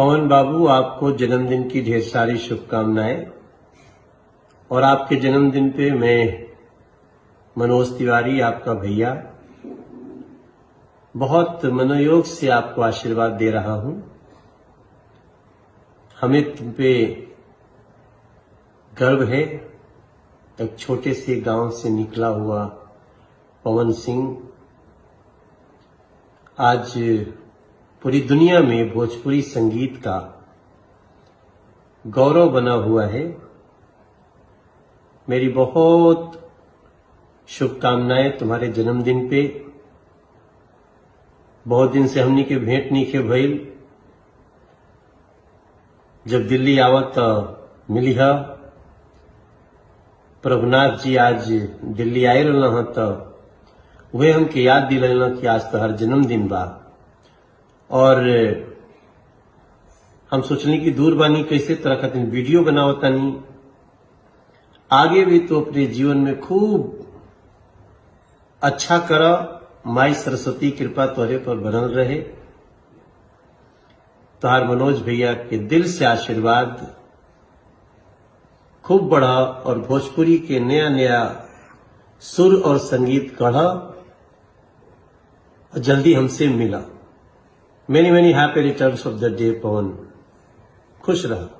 पवन बाबू, आपको जन्मदिन की ढेर सारी शुभकामनाएं। और आपके जन्मदिन पे मैं मनोज तिवारी, आपका भैया, बहुत मनोयोग से आपको आशीर्वाद दे रहा हूं। हमें तुम पे गर्व है। एक छोटे से गांव से निकला हुआ पवन सिंह आज पूरी दुनिया में भोजपुरी संगीत का गौरव बना हुआ है। मेरी बहुत शुभकामनाएं तुम्हारे जन्मदिन पे। बहुत दिन से हमनी के भेंट नहीं के भइल। जब दिल्ली आवत तो मिली है। प्रभुनाथ जी आज दिल्ली आए रहा तो वह हमके याद दिला कि आज तो हर जन्मदिन बा। और हम सोचनी कि दूर बानी कैसे तरह खातिर वीडियो बनावता नहीं। आगे भी तो अपने जीवन में खूब अच्छा करा। माई सरस्वती कृपा तोहरे पर बनल रहे। तोहार मनोज भैया के दिल से आशीर्वाद खूब बढ़ा और भोजपुरी के नया नया सुर और संगीत गढ़ा और जल्दी हमसे मिला। Many many happy returns of the day Pawan. खुश रहा।